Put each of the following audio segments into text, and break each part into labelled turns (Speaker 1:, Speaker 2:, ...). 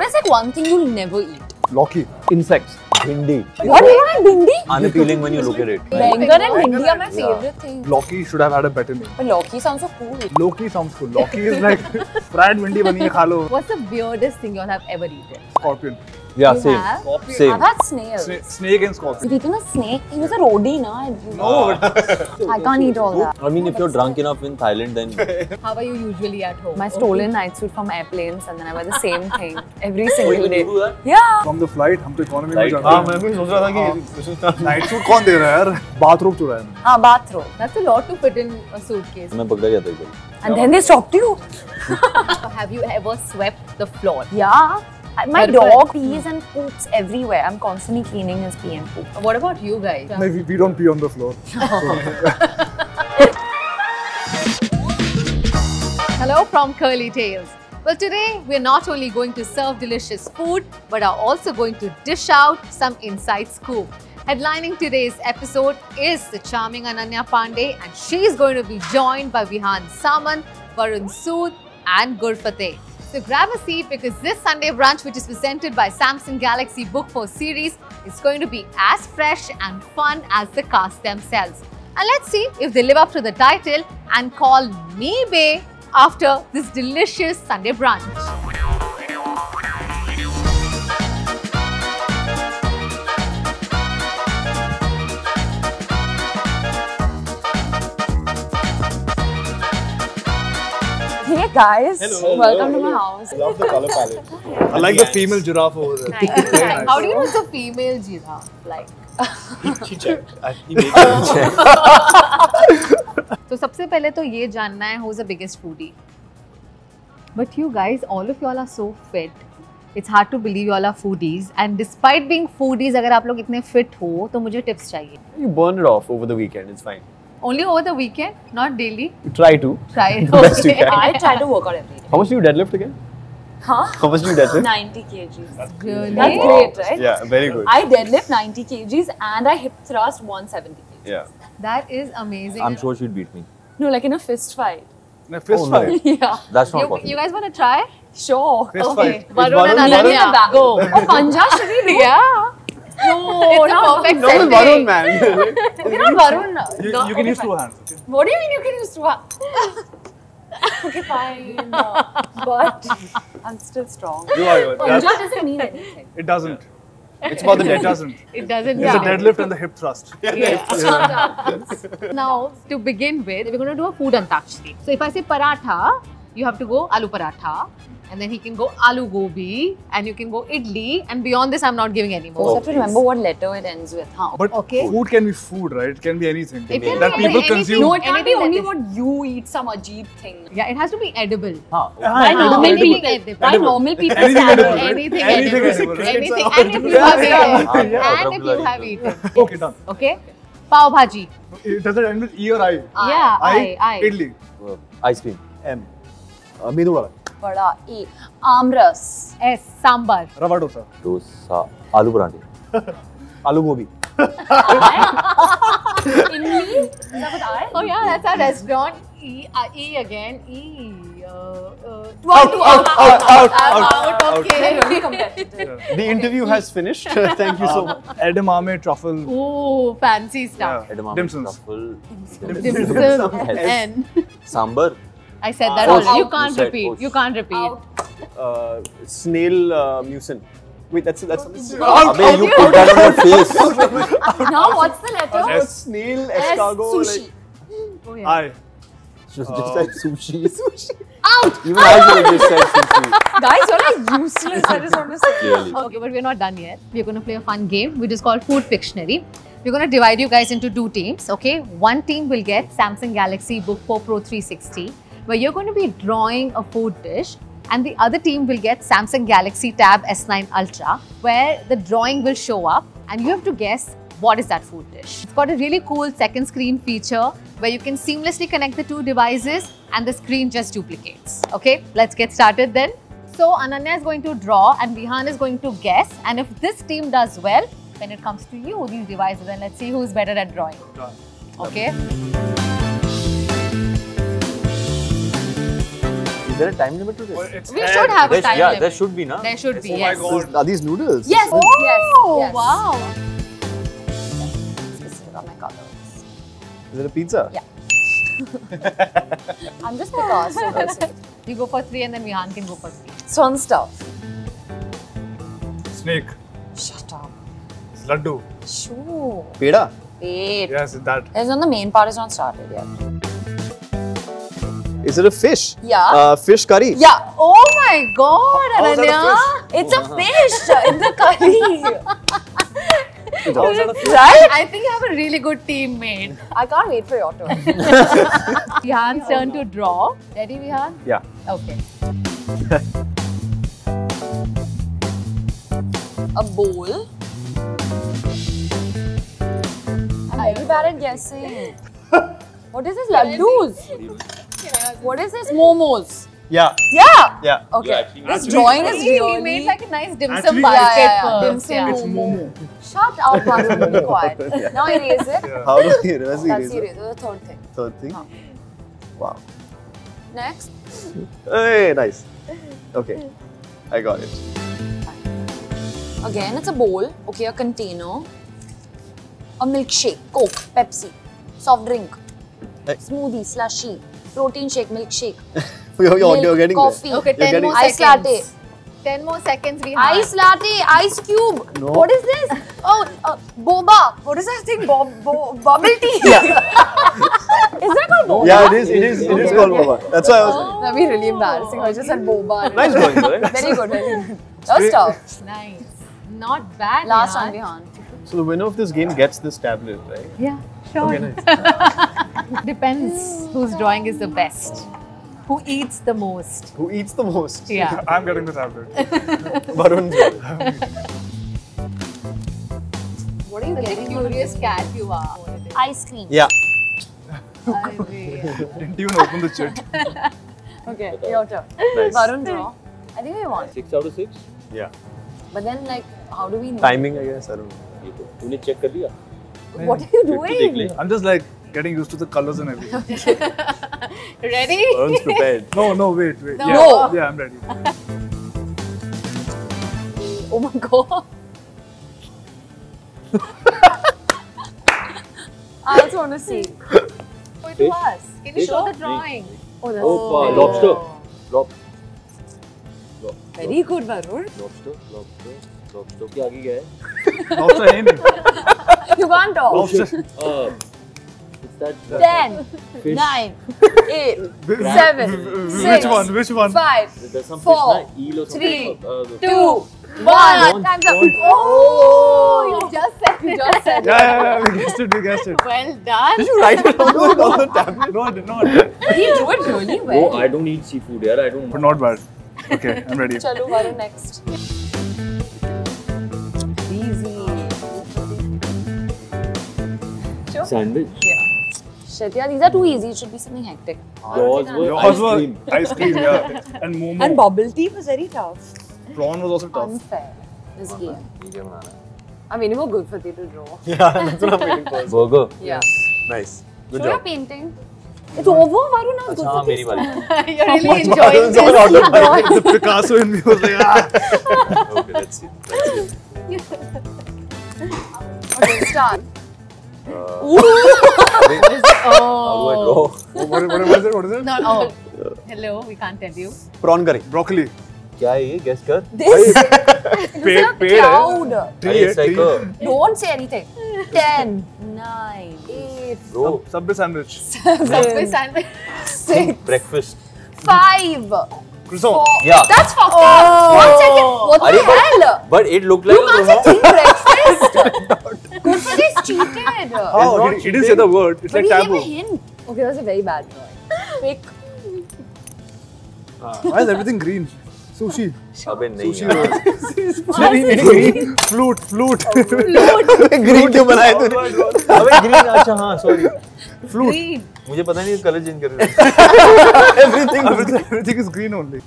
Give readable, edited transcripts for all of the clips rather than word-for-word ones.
Speaker 1: is like one thing you'll never eat?
Speaker 2: Loki.
Speaker 3: Insects. Bhindi.
Speaker 1: What do you want bhindi?
Speaker 3: Unappealing when you look at it.
Speaker 1: Bangan and bhindi are my favorite thing.
Speaker 2: Loki should have had a better name.
Speaker 1: But Loki sounds so cool.
Speaker 2: Loki sounds cool. Loki is like fried bhindi bani hai, kha lo.
Speaker 1: What's the weirdest thing you all have ever eaten?
Speaker 2: Scorpion.
Speaker 3: Yeah,
Speaker 1: You
Speaker 3: same.
Speaker 1: have?
Speaker 3: Same.
Speaker 1: I've had snails.
Speaker 2: Snake and scorpion.
Speaker 1: You've eaten a snake? He was a roadie, na?
Speaker 2: No.
Speaker 1: I can't eat all that.
Speaker 3: I mean, if you're drunk enough in Thailand, then
Speaker 4: How are you usually at home?
Speaker 1: My stolen night suit from airplanes and then I wear the same thing every single
Speaker 3: you
Speaker 1: day.
Speaker 3: do that?
Speaker 1: Yeah.
Speaker 2: From the flight, हम तो economy में
Speaker 3: Flight?
Speaker 2: जाते
Speaker 3: हाँ,
Speaker 2: हैं.
Speaker 3: मैं भी सोच रहा था कि
Speaker 2: Night suit कौन दे रहा है यार? Bathrobe चुराया मैंने.
Speaker 1: Ah, bathrobe.
Speaker 4: That's a lot to fit in a suitcase.
Speaker 3: मैं पकड़ा गया था एक बार.
Speaker 1: And then they stopped you.
Speaker 4: Have you ever swept the floor?
Speaker 1: Yeah. My
Speaker 4: Perfect.
Speaker 1: dog pees and poops everywhere. I'm constantly cleaning his pee and poop.
Speaker 4: What about you guys?
Speaker 2: No, we don't pee on the floor.
Speaker 4: Hello from Curly Tales. Well, today we're not only going to serve delicious food, but are also going to dish out some inside scoop. Headlining today's episode is the charming Ananya Pandey, and she's going to be joined by Vihan Samant, Varun Sood, and Gurfateh. So grab a seat because this Sunday brunch, which is presented by Samsung Galaxy Book 4 series, is going to be as fresh and fun as the cast themselves. And let's see if they live up to the title and call me Bae after this delicious Sunday brunch.
Speaker 1: Hey guys, welcome to my house.
Speaker 3: Love the color palette.
Speaker 2: I like the female giraffe over there.
Speaker 4: Nice. How do you know it's a female giraffe? Like,
Speaker 3: He checked. He made me check.
Speaker 4: so सबसे पहले तो ये जानना है who's the biggest foodie. But you guys, all of y'all are so fit. It's hard to believe you all are foodies. And despite being foodies, अगर आप लोग इतने fit हो, तो मुझे tips चाहिए.
Speaker 3: You burn it off over the weekend. It's fine.
Speaker 4: Only over the weekend, not daily.
Speaker 3: You try to.
Speaker 4: Try it.
Speaker 3: Best you
Speaker 4: Okay.
Speaker 3: can.
Speaker 1: I try to work out every day.
Speaker 3: How much do you deadlift again?
Speaker 1: Huh?
Speaker 3: How much do you deadlift?
Speaker 1: 90 kgs.
Speaker 4: Really?
Speaker 1: That's
Speaker 3: Wow.
Speaker 1: great, right?
Speaker 3: Yeah, very good.
Speaker 1: I deadlift 90 kgs and I hip thrust 170 kgs.
Speaker 3: Yeah.
Speaker 4: That is amazing.
Speaker 3: I'm sure she'd beat me.
Speaker 1: No, like in a fist fight.
Speaker 2: No, fist
Speaker 3: Oh, no.
Speaker 2: fight.
Speaker 1: Yeah.
Speaker 3: That's not
Speaker 4: You
Speaker 3: possible.
Speaker 4: guys want to try?
Speaker 1: Sure.
Speaker 2: Fist
Speaker 4: Okay.
Speaker 2: fight.
Speaker 4: Varun and
Speaker 3: Varun
Speaker 4: Ananya,
Speaker 3: Varun?
Speaker 4: go.
Speaker 1: Oh, Panja, should we do?
Speaker 4: Yeah.
Speaker 1: No,
Speaker 4: It's a perfect
Speaker 3: No, it's
Speaker 4: setting.
Speaker 3: Varun, man.
Speaker 1: Okay, not Varun.
Speaker 2: You
Speaker 1: No,
Speaker 2: can
Speaker 1: okay,
Speaker 2: use
Speaker 1: fine.
Speaker 2: two hands. Okay?
Speaker 1: What do you mean you can use two hands? Okay, fine. But I'm still strong.
Speaker 2: You are.
Speaker 1: Panja doesn't mean anything.
Speaker 2: It doesn't.
Speaker 3: It's about the
Speaker 2: It
Speaker 3: deadlift.
Speaker 2: doesn't.
Speaker 4: It doesn't.
Speaker 2: It's a deadlift and the hip thrust.
Speaker 4: Now, to begin with, we're going to do a food antakshari. So if I say paratha, you have to go aloo paratha. And then he can go aloo gobi. And you can go idli. And beyond this, I'm not giving any
Speaker 1: You
Speaker 4: more.
Speaker 1: have to remember what letter it ends with. Huh?
Speaker 2: But
Speaker 4: Okay.
Speaker 2: food can be food, right? It can be anything.
Speaker 4: It can
Speaker 2: that
Speaker 4: be
Speaker 2: people
Speaker 4: anything.
Speaker 2: consume.
Speaker 1: No, it can't be
Speaker 4: Anything
Speaker 1: only
Speaker 4: that
Speaker 1: what you eat, some ajib thing.
Speaker 4: Yeah, it has to be edible.
Speaker 1: By
Speaker 2: edible,
Speaker 1: normal
Speaker 2: edible.
Speaker 1: people.
Speaker 4: Edible.
Speaker 1: By normal people.
Speaker 2: Anything
Speaker 1: standard.
Speaker 2: edible, right?
Speaker 4: Anything
Speaker 2: Anything
Speaker 4: edible.
Speaker 2: edible, right?
Speaker 4: Anything. And if you have eaten.
Speaker 3: Yeah,
Speaker 4: And if you have eaten.
Speaker 2: Okay, done.
Speaker 4: Okay? Pav bhaji.
Speaker 2: Does it end with E or I?
Speaker 4: Yeah, I.
Speaker 2: Idli.
Speaker 3: Ice cream.
Speaker 2: M.
Speaker 3: Medu vada.
Speaker 1: Bada E. Amras.
Speaker 4: S. Sambar.
Speaker 2: Rava dosa.
Speaker 3: Dosa. Aloo paranthe. Aloo gobi.
Speaker 1: Imli? Is that what I?
Speaker 4: Oh yeah, that's our restaurant. E again. E.
Speaker 1: Out.
Speaker 4: Okay.
Speaker 1: Very competitive.
Speaker 3: The interview has finished. Thank you so much.
Speaker 2: Edamame truffle.
Speaker 4: Oh, fancy stuff.
Speaker 2: Yeah. Dim sums.
Speaker 3: Truffle.
Speaker 4: Dim sum. N.
Speaker 3: Sambar.
Speaker 4: I said that
Speaker 3: Oh,
Speaker 4: already. You
Speaker 3: out.
Speaker 4: can't
Speaker 3: You said
Speaker 4: repeat.
Speaker 3: out.
Speaker 4: You can't repeat.
Speaker 3: Snail mucin. Wait, that's
Speaker 4: Abe,
Speaker 3: you put that on your face.
Speaker 1: Now what's the letter?
Speaker 3: Snail,
Speaker 1: S.
Speaker 3: escargot.
Speaker 1: Sushi.
Speaker 4: Oh, yeah.
Speaker 2: I.
Speaker 3: Just said sushi. Out! Even I could have just said sushi.
Speaker 1: Guys, you're like useless. I just want to say.
Speaker 3: Clearly.
Speaker 4: Okay, but we're not done yet. We're going to play a fun game which is called Food Pictionary. We're going to divide you guys into two teams, okay? One team will get Samsung Galaxy Book 4 Pro 360, where you're going to be drawing a food dish, and the other team will get Samsung Galaxy Tab S9 Ultra, where the drawing will show up and you have to guess what is that food dish. It's got a really cool second screen feature where you can seamlessly connect the two devices and the screen just duplicates. Okay, let's get started then. So Ananya is going to draw and Vihan is going to guess, and if this team does well, when it comes to you, these devices, and let's see who's better at drawing. Okay.
Speaker 3: there a time limit to this?
Speaker 2: It's
Speaker 4: We
Speaker 2: head.
Speaker 4: should have a
Speaker 3: There,
Speaker 4: time
Speaker 3: yeah,
Speaker 4: limit.
Speaker 3: there should be, na?
Speaker 4: There should be,
Speaker 2: Oh my
Speaker 4: yes.
Speaker 2: God.
Speaker 3: Are these noodles?
Speaker 1: Yes.
Speaker 4: Oh,
Speaker 1: Yes.
Speaker 4: wow.
Speaker 1: This is what my colors.
Speaker 3: Is it a pizza?
Speaker 1: Yeah. I'm just because.
Speaker 4: You go for 3 and then Vihan can go for 3.
Speaker 1: Sun stuff.
Speaker 2: Snake.
Speaker 1: Shut up.
Speaker 2: It's laddu.
Speaker 1: Shoo.
Speaker 3: Peda?
Speaker 1: Wait.
Speaker 2: Yes, that.
Speaker 1: It's on the main part. It's not started yet.
Speaker 3: Is it a fish?
Speaker 1: Yeah.
Speaker 3: Fish curry?
Speaker 1: Yeah.
Speaker 4: Oh my God,
Speaker 2: How is that a
Speaker 4: Ananya.
Speaker 1: It's a fish in the curry.
Speaker 2: How's that a fish?
Speaker 1: Right?
Speaker 4: I think you have a really good team mate.
Speaker 1: I can't wait for your turn.
Speaker 4: Vihan's turn to draw. Ready, Vihan?
Speaker 3: Yeah.
Speaker 4: Okay.
Speaker 1: A bowl. I'm very bad at guessing. What is this? Laddus. What is this? Momos.
Speaker 3: Yeah.
Speaker 1: Yeah.
Speaker 3: Yeah.
Speaker 1: Okay. This drawing is
Speaker 4: He
Speaker 1: really.
Speaker 4: made like a nice dim sum
Speaker 2: Actually-
Speaker 4: basket
Speaker 1: Yeah, yeah,
Speaker 4: first.
Speaker 1: dim sum
Speaker 4: Yeah.
Speaker 2: It's momo.
Speaker 1: Shut up, Varun. Be quiet.
Speaker 3: Yeah.
Speaker 1: Now erase it.
Speaker 2: Yeah.
Speaker 3: How do we erase the
Speaker 1: That's
Speaker 3: eraser?
Speaker 1: the eraser. The third thing.
Speaker 3: Third thing?
Speaker 1: Huh.
Speaker 3: Wow.
Speaker 1: Next.
Speaker 3: Hey, nice. Okay. I got it.
Speaker 1: Again, it's a bowl. Okay, a container. A milkshake. Coke. Pepsi. Soft drink.
Speaker 3: Hey.
Speaker 1: Smoothie. Slushy. Protein shake. Milkshake.
Speaker 3: You're getting
Speaker 1: coffee.
Speaker 4: Okay,
Speaker 3: You're
Speaker 4: 10
Speaker 3: getting-
Speaker 4: more
Speaker 1: Ice
Speaker 4: seconds.
Speaker 1: latte.
Speaker 4: 10 more seconds, Vihan.
Speaker 1: Ice latte. Ice cube.
Speaker 3: No.
Speaker 1: What is this? Oh, boba. What is that thing? Bubble tea. Is that called boba?
Speaker 3: Yeah, it is. It is. It is called boba. That's why I was.
Speaker 1: That'd be really embarrassing. I just said boba.
Speaker 3: Nice going, though. Eh?
Speaker 1: Very good. Very good. That was tough.
Speaker 4: Nice. Not bad,
Speaker 1: Last
Speaker 4: Vihan.
Speaker 1: one, Vihan.
Speaker 3: So the winner of this game gets this tablet, right?
Speaker 4: Yeah, sure.
Speaker 3: Okay, nice.
Speaker 4: Depends whose drawing is the best. Who eats the most.
Speaker 3: Who eats the most?
Speaker 4: Yeah.
Speaker 2: I'm getting the tablet.
Speaker 3: Varun.
Speaker 1: What are you
Speaker 4: Such a
Speaker 1: getting?
Speaker 4: curious cat you are.
Speaker 1: Ice cream.
Speaker 3: Yeah.
Speaker 2: Didn't even open the chit.
Speaker 1: Okay, your turn.
Speaker 3: Nice.
Speaker 1: Varun, draw. I think we won.
Speaker 5: 6 out of 6.
Speaker 3: Yeah.
Speaker 1: But then, like, how do we know?
Speaker 3: Timing, I guess. I don't know.
Speaker 5: ये तो तूने check कर लिया?
Speaker 1: What are you
Speaker 5: फिर तो देख ले.
Speaker 1: doing?
Speaker 2: I'm just like getting used to the colors and everything.
Speaker 4: Ready?
Speaker 3: Varun's prepared.
Speaker 2: No, wait.
Speaker 4: No.
Speaker 2: Yeah,
Speaker 1: No.
Speaker 2: yeah, I'm ready.
Speaker 1: Oh my god. I also want to see.
Speaker 4: Show it to us. Can you
Speaker 5: Fish?
Speaker 4: show the drawing?
Speaker 1: Oh, that's
Speaker 5: Oh, lobster.
Speaker 1: very good, Varun.
Speaker 5: Lobster. के आगे क्या है?
Speaker 2: Lobster है नहीं.
Speaker 1: You can't talk.
Speaker 2: Lobster.
Speaker 5: It's that
Speaker 1: 10,
Speaker 5: fish.
Speaker 1: 9, 8,
Speaker 2: Which
Speaker 1: 7, 6,
Speaker 2: one? Which one?
Speaker 1: 5,
Speaker 5: There's some
Speaker 1: 4,
Speaker 5: fish na, eel or something.
Speaker 1: 3,
Speaker 5: Uh,
Speaker 1: 2, 1.
Speaker 5: Prawn.
Speaker 1: Time's up.
Speaker 5: Prawn.
Speaker 1: Oh, you just said it. You just said it.
Speaker 2: Yeah. We guessed it.
Speaker 4: Well done.
Speaker 3: Did you write it on the tablet?
Speaker 2: No, I did not.
Speaker 1: He drew it really
Speaker 5: Oh,
Speaker 1: well.
Speaker 5: I don't eat seafood, yaar. I don't.
Speaker 2: But not bad. Okay, I'm ready.
Speaker 1: Chalo, Varun, next. Easy.
Speaker 5: Sandwich.
Speaker 1: Shit, yeah, these are too easy. It should be something hectic.
Speaker 5: Yours were
Speaker 2: Yours
Speaker 5: ice
Speaker 2: was
Speaker 5: cream.
Speaker 2: ice cream, yeah. And momo.
Speaker 1: And bubble tea was very tough.
Speaker 2: Prawn was also tough.
Speaker 1: Unfair. This game.
Speaker 5: मुझे बनाना है.
Speaker 1: I'm waiting for good for you to draw.
Speaker 3: Yeah, that's what I'm waiting for.
Speaker 5: Burger.
Speaker 1: Yeah.
Speaker 3: Nice. Good
Speaker 1: Show your
Speaker 3: job.
Speaker 1: painting. It's over, Varun. Now it's
Speaker 5: अच्छा
Speaker 1: good
Speaker 5: हाँ
Speaker 1: for
Speaker 5: मेरी बारी.
Speaker 4: You're really enjoying
Speaker 3: Varun's
Speaker 4: this.
Speaker 3: all out of time.
Speaker 2: The Picasso in me was like,
Speaker 3: Okay, let's see.
Speaker 1: Okay, start.
Speaker 4: Oh.
Speaker 5: How do I draw?
Speaker 2: what is it? What is it?
Speaker 4: No, oh. Hello, we can't tell you.
Speaker 3: Prawn curry.
Speaker 2: Broccoli.
Speaker 5: क्या है ये? Guess कर.
Speaker 1: This is a
Speaker 2: Pear
Speaker 1: cloud.
Speaker 5: अरे it's like a
Speaker 1: Don't say anything. 10, 9, 8,
Speaker 5: bro.
Speaker 2: Subway sandwich.
Speaker 4: Subway sandwich.
Speaker 1: 6,
Speaker 5: Breakfast.
Speaker 1: 5, 4.
Speaker 2: Croissant.
Speaker 5: Yeah.
Speaker 1: That's fucked up. 1 second. What
Speaker 5: अरे
Speaker 1: the hell?
Speaker 5: But it looked like
Speaker 1: You
Speaker 5: a
Speaker 1: can't say
Speaker 5: croissant.
Speaker 1: think breakfast. Good for this cheated.
Speaker 2: Oh,
Speaker 5: not
Speaker 2: he didn't say the word. It's
Speaker 1: But
Speaker 2: like
Speaker 1: he gave a
Speaker 2: taboo.
Speaker 1: hint. Okay, that was a very bad drawing. Pick.
Speaker 2: Why is everything green? Sushi.
Speaker 5: अबे नहीं
Speaker 2: Sushi
Speaker 5: यार.
Speaker 2: roll. Green. Flute.
Speaker 3: Green क्यों बनाए तूने?
Speaker 5: अबे green अच्छा हाँ sorry.
Speaker 4: Green.
Speaker 5: मुझे पता नहीं कलर चेंज कर रहे थे.
Speaker 2: Everything is green only.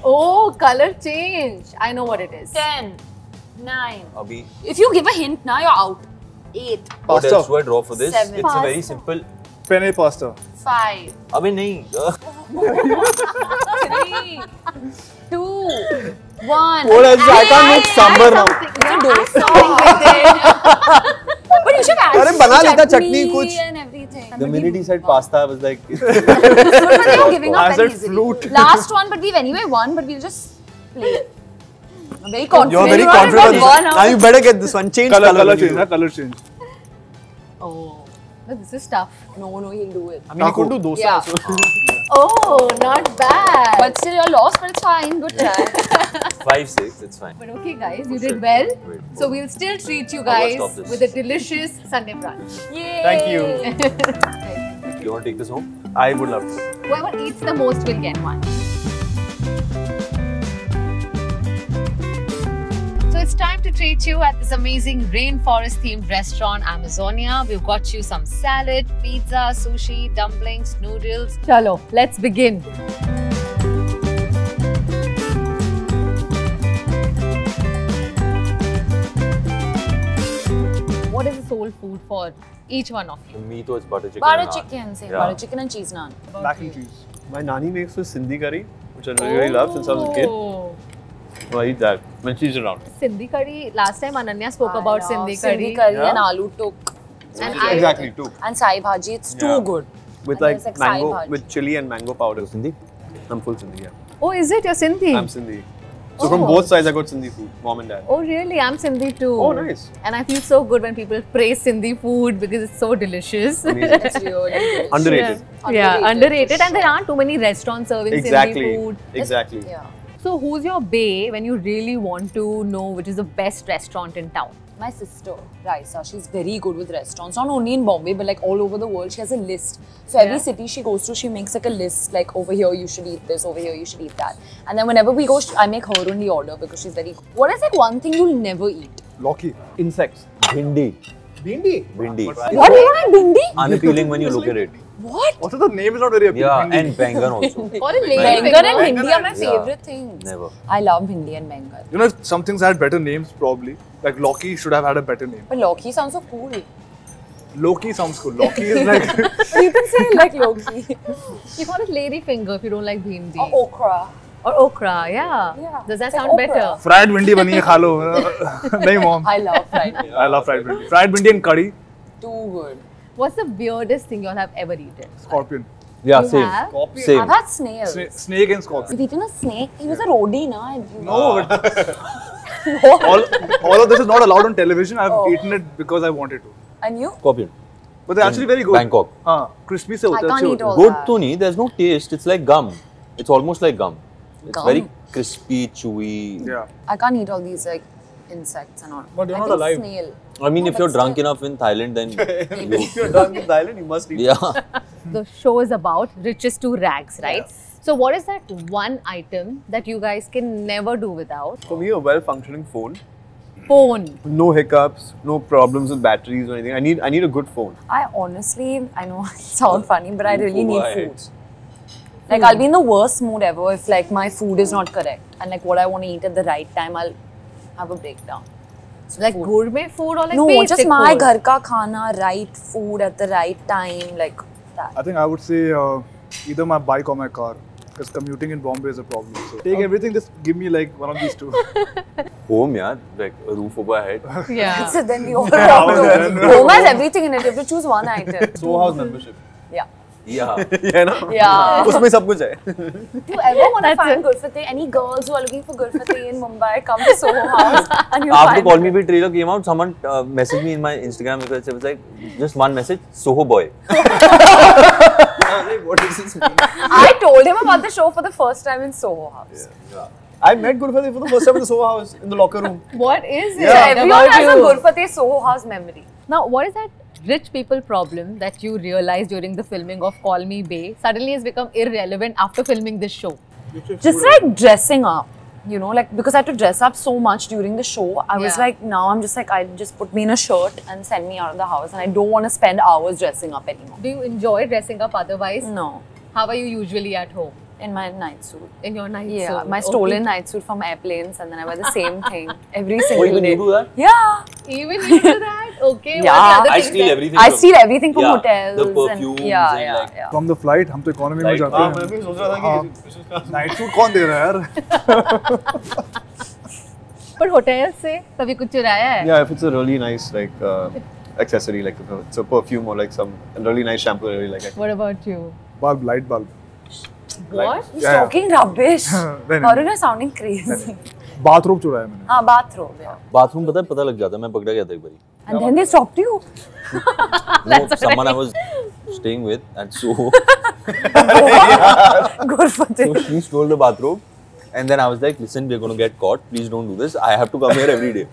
Speaker 4: Oh, color change. I know what it is.
Speaker 1: 10, 9.
Speaker 5: अभी
Speaker 1: If you give a hint now, you're out. 8,
Speaker 5: what
Speaker 3: Pasta.
Speaker 5: else do I draw for this?
Speaker 1: 7.
Speaker 5: It's a very simple.
Speaker 2: Penne pasta.
Speaker 1: 5.
Speaker 5: अबे नहीं.
Speaker 1: 3, 2, 1.
Speaker 3: What else? I can't make sambar now.
Speaker 1: But you should add
Speaker 3: अरे बना लेता चटनी कुछ.
Speaker 1: and everything.
Speaker 5: The minute he said pasta, I was like,
Speaker 1: But you're giving up
Speaker 2: I
Speaker 1: very
Speaker 2: said
Speaker 1: easily.
Speaker 2: flute.
Speaker 1: Last one, but we've anyway won. But we'll just play. I'm very confident.
Speaker 3: You're very
Speaker 1: You already
Speaker 3: confident.
Speaker 1: got one
Speaker 3: Now
Speaker 1: out.
Speaker 3: you better get this one. Change
Speaker 2: Color
Speaker 3: color.
Speaker 2: change, huh? Color change.
Speaker 4: Oh, but this is tough.
Speaker 1: No, he'll do it.
Speaker 3: I mean, you could do dosa
Speaker 1: Yeah.
Speaker 3: also.
Speaker 4: Oh, not bad.
Speaker 1: But still, you're lost. But it's fine. Good try.
Speaker 5: 5-6, it's fine.
Speaker 4: But okay, guys, you did well.
Speaker 5: Wait.
Speaker 4: So we'll still treat you
Speaker 5: How do I
Speaker 4: guys
Speaker 5: stop this?
Speaker 4: with a delicious Sunday brunch.
Speaker 1: Yay!
Speaker 3: Thank you.
Speaker 5: You want to take this home?
Speaker 3: I would love to.
Speaker 4: Whoever eats the most will get one. So it's time to treat you at this amazing rainforest-themed restaurant, Amazonia. We've got you some salad, pizza, sushi, dumplings, noodles. Chalo, let's begin. What is the soul food for each one of you?
Speaker 5: For me, though, it's butter chicken.
Speaker 1: Butter
Speaker 5: and naan.
Speaker 1: chicken, same.
Speaker 5: Yeah.
Speaker 1: Butter chicken and cheese naan.
Speaker 2: Mac and cheese.
Speaker 3: My nani makes this Sindhi curry, which I really love since I was a kid.
Speaker 4: Oh.
Speaker 3: So I eat that when she's around.
Speaker 4: Sindhi curry. Last time Ananya spoke about Sindhi curry.
Speaker 3: Yeah.
Speaker 1: and aloo tuk.
Speaker 4: And
Speaker 3: Exactly, too.
Speaker 1: And sai bhaji. It's too
Speaker 3: Yeah.
Speaker 1: good.
Speaker 3: With
Speaker 1: And
Speaker 3: like
Speaker 1: there's, like, sai
Speaker 3: mango,
Speaker 1: bhaji.
Speaker 3: with chili and mango powder.
Speaker 5: Sindhi?
Speaker 3: I'm full Sindhi, yeah.
Speaker 4: Oh, is it? You're Sindhi?
Speaker 3: I'm Sindhi. So from
Speaker 4: Oh.
Speaker 3: both sides, I got Sindhi food, mom and dad.
Speaker 4: Oh, really? I'm Sindhi too.
Speaker 3: Oh, nice.
Speaker 4: And I feel so good when people praise Sindhi food because it's so delicious.
Speaker 3: Amazing.
Speaker 1: It's really good.
Speaker 3: Underrated.
Speaker 4: Yeah, underrated.
Speaker 1: for
Speaker 4: And there aren't too many restaurants serving
Speaker 3: Exactly.
Speaker 4: Sindhi food.
Speaker 3: Exactly.
Speaker 1: Yeah.
Speaker 4: So, who's your bae when you really want to know which is the best restaurant in town?
Speaker 1: My sister, Raisa, she's very good with restaurants. Not only in Bombay, but like all over the world. She has a list. So every
Speaker 4: Yeah.
Speaker 1: city she goes to, she makes like a list. Like over here you should eat this, over here you should eat that. And then whenever we go, I make her only order because she's very. What is like one thing you'll never eat?
Speaker 2: Loki.
Speaker 3: Insects.
Speaker 5: Bhindi.
Speaker 2: Bindi.
Speaker 5: Bhindi.
Speaker 1: What do you like bindi?
Speaker 5: Unappealing when you look at it.
Speaker 1: What?
Speaker 2: Also, the name is not very appealing.
Speaker 5: Yeah,
Speaker 2: Bindi.
Speaker 5: and bangan also.
Speaker 4: Or a lady
Speaker 1: Bengal
Speaker 4: finger.
Speaker 1: and hindi are my
Speaker 5: Yeah.
Speaker 1: favorite things.
Speaker 5: Never.
Speaker 1: I love hindi and Bengal.
Speaker 2: You know, if some things had better names, probably. Like Loki should have had a better name.
Speaker 1: But Loki sounds so cool.
Speaker 2: Loki sounds cool. Loki is like.
Speaker 1: You can say like Loki.
Speaker 4: You call it lady finger if you don't like bhindi.
Speaker 1: Or okra.
Speaker 4: Or okra, yeah.
Speaker 1: Yeah.
Speaker 4: Does that
Speaker 1: Like
Speaker 4: sound
Speaker 1: okra.
Speaker 4: better?
Speaker 2: Fried bindi bani hai, kha lo. Nahi, mom.
Speaker 1: I love fried bindi.
Speaker 2: I love fried bindi. Fried bindi and curry.
Speaker 1: Too good.
Speaker 4: What's the weirdest thing you all have ever eaten?
Speaker 2: Scorpion.
Speaker 5: Yeah,
Speaker 4: You
Speaker 5: same.
Speaker 4: have?
Speaker 5: Same.
Speaker 1: I've had snails.
Speaker 2: Snake and scorpion.
Speaker 1: You've eaten a snake? He was a roadie, na?
Speaker 2: No, but all of this is not allowed on television. I've eaten it because I wanted to.
Speaker 1: And you?
Speaker 5: Scorpion.
Speaker 2: But they're actually very good.
Speaker 5: Bangkok.
Speaker 2: Crispy se hote
Speaker 1: I can't eat all
Speaker 5: Good
Speaker 1: that.
Speaker 5: to nahi, there's no taste. It's like gum. It's almost like gum. It's
Speaker 1: Gum?
Speaker 5: very crispy, chewy.
Speaker 2: Yeah.
Speaker 1: I can't eat all these like insects and all.
Speaker 2: But you're
Speaker 1: I
Speaker 2: not
Speaker 1: think
Speaker 2: alive.
Speaker 1: Snail.
Speaker 5: I mean,
Speaker 1: No,
Speaker 5: if you're
Speaker 1: but
Speaker 5: drunk
Speaker 1: still.
Speaker 5: enough in Thailand, then you,
Speaker 3: If you're done with Thailand, you must eat.
Speaker 5: yeah.
Speaker 4: The show is about riches to rags, right? So what is that one item that you guys can never do without?
Speaker 3: For me, a well-functioning phone.
Speaker 4: Phone.
Speaker 3: No hiccups, no problems with batteries or anything. I need a good phone.
Speaker 1: I honestly, I know it sounds funny, but I really need
Speaker 5: Why?
Speaker 1: food. Like I'll be in the worst mood ever if like my food is not correct and like what I want to eat at the right time, I'll have a breakdown. So
Speaker 4: Like
Speaker 1: food.
Speaker 4: gourmet food or like
Speaker 1: No,
Speaker 4: basic
Speaker 1: just my
Speaker 4: food?
Speaker 1: ghar ka khana, right food at the right time, like that.
Speaker 2: I think I would say either my bike or my car. Because commuting in Bombay is a problem. So take everything, just give me like one of these two.
Speaker 5: Home, yeah. Like a roof over head.
Speaker 4: Yeah.
Speaker 1: So then we all have to. Home has everything in it. You have to choose one item.
Speaker 3: Soho House membership.
Speaker 1: Yeah.
Speaker 5: Yeah.
Speaker 3: Yeah, na?
Speaker 1: Yeah.
Speaker 3: उसमें सब कुछ है.
Speaker 1: If you ever want to find Gurfate, any girls who are looking for Gurfate in Mumbai, come to Soho House and you'll
Speaker 5: After
Speaker 1: find
Speaker 5: Call
Speaker 1: it.
Speaker 5: Me Be trailer came out, someone messaged me in my Instagram because it was like just one message, Soho boy.
Speaker 3: What does this mean?
Speaker 1: I told him about the show for the first time in Soho House.
Speaker 3: I met Gurfate for the first time in the Soho House in the locker room.
Speaker 4: What is it?
Speaker 1: So everyone
Speaker 4: about
Speaker 1: has a
Speaker 4: you?
Speaker 1: Gurfate Soho House memory.
Speaker 4: Now, what is that rich people problem that you realized during the filming of Call Me Bae suddenly has become irrelevant after filming this show?
Speaker 1: Just like dressing up, you know, like because I had to dress up so much during the show, I was
Speaker 4: Yeah.
Speaker 1: like, now I'm just like, I just put me in a shirt and send me out of the house, and I don't want to spend hours dressing up anymore.
Speaker 4: Do you enjoy dressing up otherwise?
Speaker 1: No.
Speaker 4: How are you usually at home?
Speaker 1: In my night suit.
Speaker 4: In your night
Speaker 1: Yeah,
Speaker 4: suit.
Speaker 1: my stolen night suit from airplanes, and then I wear the same thing every single
Speaker 5: even
Speaker 1: day.
Speaker 5: you do that?
Speaker 1: Yeah.
Speaker 4: Even you do that? Okay.
Speaker 1: Yeah.
Speaker 4: What other
Speaker 5: I
Speaker 4: things
Speaker 5: steal
Speaker 4: that-
Speaker 5: everything.
Speaker 1: I
Speaker 5: from-
Speaker 1: steal everything from
Speaker 5: Yeah,
Speaker 1: hotels.
Speaker 5: the
Speaker 1: and,
Speaker 5: perfumes
Speaker 1: yeah,
Speaker 5: and
Speaker 1: yeah,
Speaker 5: like-
Speaker 1: yeah.
Speaker 2: From the flight, हम तो economy में जाते
Speaker 3: हाँ,
Speaker 2: हैं.
Speaker 3: मैं भी सोच रहा था कि
Speaker 2: नाइट सूट कौन दे रहा है यार?
Speaker 4: But hotel से कभी कुछ चुराया है?
Speaker 3: Yeah, if it's a really nice like accessory, like if it's a perfume or like some really nice shampoo, I really like it.
Speaker 4: What about you?
Speaker 2: Bulb, light bulb.
Speaker 4: What?
Speaker 1: He's
Speaker 2: Yeah.
Speaker 1: talking rubbish.
Speaker 2: नहीं,
Speaker 1: Arun is sounding crazy.
Speaker 2: Bathroom चुराया मैंने.
Speaker 1: हाँ, bathrobe. Yeah.
Speaker 5: Bathroom पता लग जाता है मैं पकड़ा गया था एक बारी
Speaker 1: And then they stopped you.
Speaker 5: no, someone I was staying with and so
Speaker 1: Good for
Speaker 5: so
Speaker 1: this.
Speaker 5: she stole the bathrobe and then I was like listen we're going to get caught please don't do this I have to come here every day